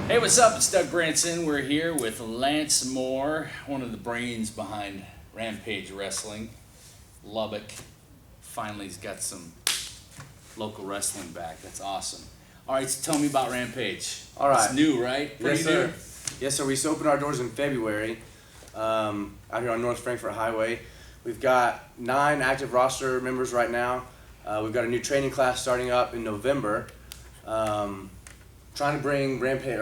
Hey, what's up? It's Doug Branson. We're here with Lance Moore, one of the brains behind Rampage Wrestling. Lubbock finally's got some local wrestling back. That's awesome. All right, so tell me about Rampage. All right. It's new, right? Yes, sir. Yes, sir. We just opened our doors in February out here on North Frankfort Highway. We've got 9 active roster members right now. We've got a new training class starting up in November. Trying to bring Rampage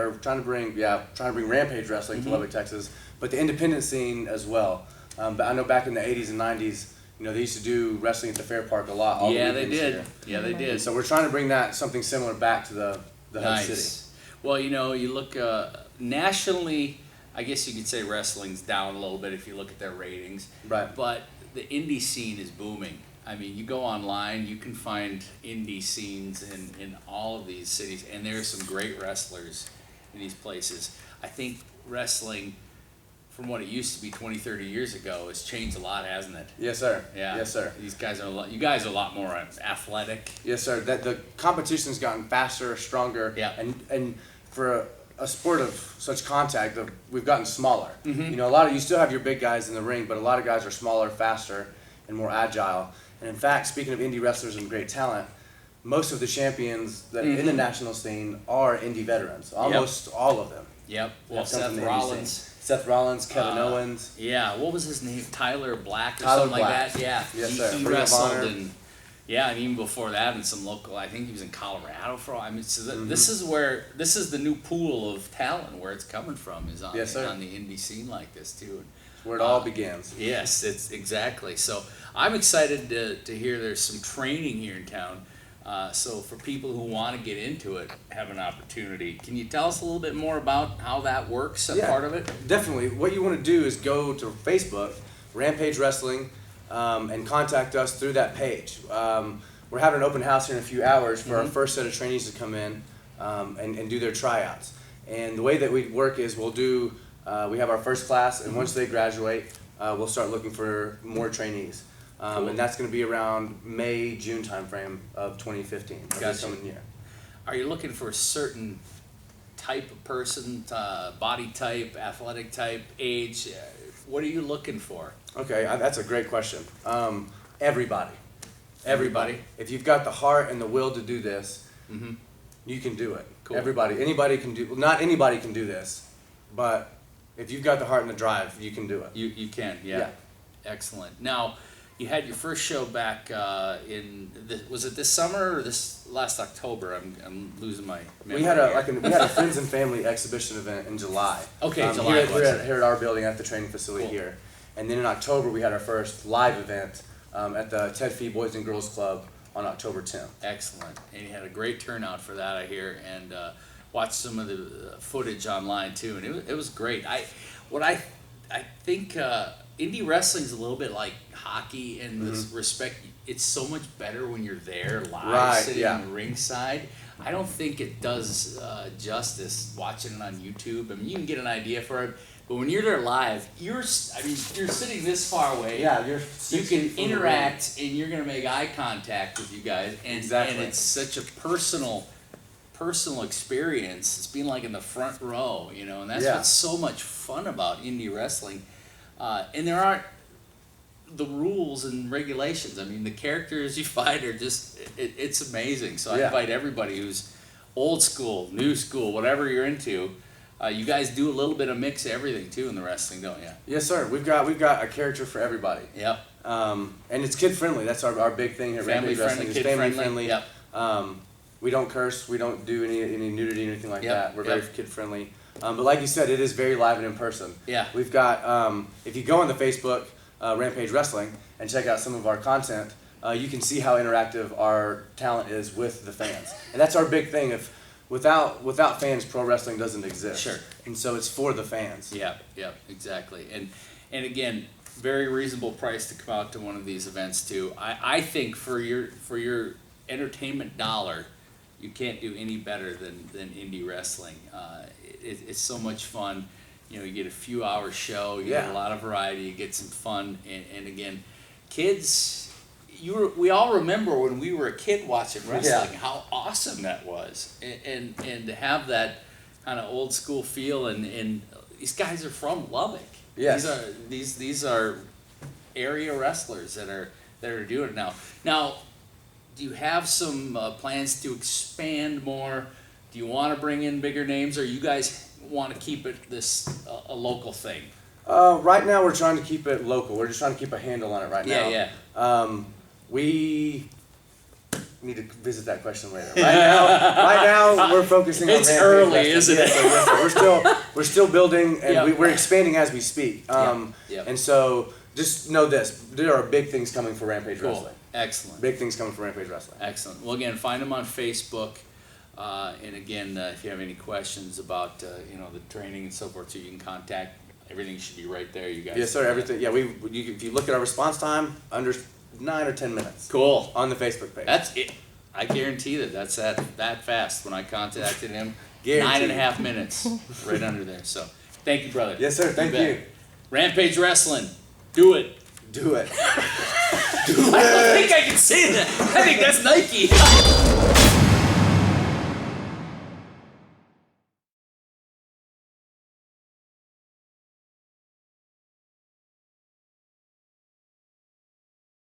Wrestling to Lubbock, Texas, but the independent scene as well. But I know back in the 80s and 90s, you know, they used to do wrestling at the Fair Park a lot. Yeah, they did. Here. Yeah, they did. And so we're trying to bring that something similar back to the hub city. Well, you know, you look nationally, I guess you could say wrestling's down a little bit if you look at their ratings. Right. But the indie scene is booming. I mean, you go online, you can find indie scenes in all of these cities, and there's some great wrestlers in these places. I think wrestling, from what it used to be 20, 30 years ago, has changed a lot, hasn't it? Yes, sir. Yeah. Yes, sir. You guys are a lot more athletic. Yes, sir. That the competition's gotten faster, stronger, Yeah. and for a sport of such contact, we've gotten smaller. Mm-hmm. You know, you still have your big guys in the ring, but a lot of guys are smaller, faster, and more agile. And in fact, speaking of indie wrestlers and great talent, most of the champions that in the national scene are indie veterans. Almost all of them. Yep. Well, Seth Rollins, Kevin Owens. Yeah. What was his name? Tyler Black or Tyler something Black. like that. Yeah. Yes, sir. He wrestled and even before that in some local. I think he was in Colorado for. I mean, so this is the new pool of talent where it's coming from is on on the indie scene like this too. Where it all begins. Yes, it's exactly. So I'm excited to hear there's some training here in town. So for people who want to get into it, have an opportunity. Can you tell us a little bit more about how that works, part of it? Definitely. What you want to do is go to Facebook, Rampage Wrestling, and contact us through that page. We're having an open house here in a few hours for our first set of trainees to come in and do their tryouts. And the way that we work is we have our first class, and once they graduate, we'll start looking for more trainees. Cool. And that's going to be around May, June timeframe of 2015. Gotcha. Coming year. Are you looking for a certain type of person, body type, athletic type, age? What are you looking for? Okay, that's a great question. Everybody. If you've got the heart and the will to do this, you can do it. Cool. Anybody can do. Not anybody can do this, but if you've got the heart and the drive, you can do it. You can, yeah. Excellent. Now, you had your first show back was it this summer or this last October? I'm losing my memory. We had a friends and family exhibition event in July. Okay, July. Here at our building at the training facility here, and then in October we had our first live event at the Ted Fee Boys and Girls Club on October 10th. Excellent, and you had a great turnout for that, I hear, and watched some of the footage online too, and it was great. I think indie wrestling is a little bit like hockey in this respect. It's so much better when you're there live, sitting on the ringside. I don't think it does justice watching it on YouTube. I mean, you can get an idea for it, but when you're there live, you're sitting this far away. Yeah, you can interact, and you're gonna make eye contact with you guys, and it's such a personal experience. It's being like in the front row, you know, and that's what's so much fun about indie wrestling. And there aren't the rules and regulations. I mean, the characters you fight are just, it's amazing. So I invite everybody who's old school, new school, whatever you're into. You guys do a little bit of mix of everything too in the wrestling, don't you? Yes, sir. We've got a character for everybody. Yep. And it's kid friendly. That's our big thing here. Family friendly, kid friendly. Yep. We don't curse. We don't do any nudity or anything like that. We're very kid friendly. But like you said, it is very live and in person. Yeah. We've got, if you go on the Facebook, Rampage Wrestling, and check out some of our content, you can see how interactive our talent is with the fans. And that's our big thing. Without fans, pro wrestling doesn't exist. Sure. And so it's for the fans. Yeah, exactly. And again, very reasonable price to come out to one of these events too. I think for your entertainment dollar, you can't do any better than indie wrestling. It's so much fun. You know, you get a few hour show, you get a lot of variety, you get some fun, and again, kids, we all remember when we were a kid watching wrestling, how awesome that was, and to have that kind of old school feel, and these guys are from Lubbock. Yes. These are area wrestlers that are doing it now. Now, do you have some plans to expand more? Do you want to bring in bigger names, or you guys want to keep it a local thing? Right now, we're trying to keep it local. We're just trying to keep a handle on it right now. Yeah. We need to visit that question later. Right now, we're focusing on It's Rampage early, Wrestling. isn't it? Yes, sir. We're still building, and Yep. we're expanding as we speak. Yep. And so, just know this: there are big things coming for Rampage Cool. Wrestling. Excellent. Big things coming for Rampage Wrestling. Excellent. Well, again, find them on Facebook. And again, if you have any questions about the training and so forth, so you can contact. Everything should be right there. You guys. Yes, sir. Everything. Yeah, if you look at our response time, under 9 or 10 minutes. Cool. On the Facebook page. That's it. I guarantee that's that fast. When I contacted him, Guaranteed. 9.5 minutes, right under there. So, thank you, brother. Yes, sir. Thank you. Rampage Wrestling, do it. Do it. I don't think I can say that. I think that's Nike.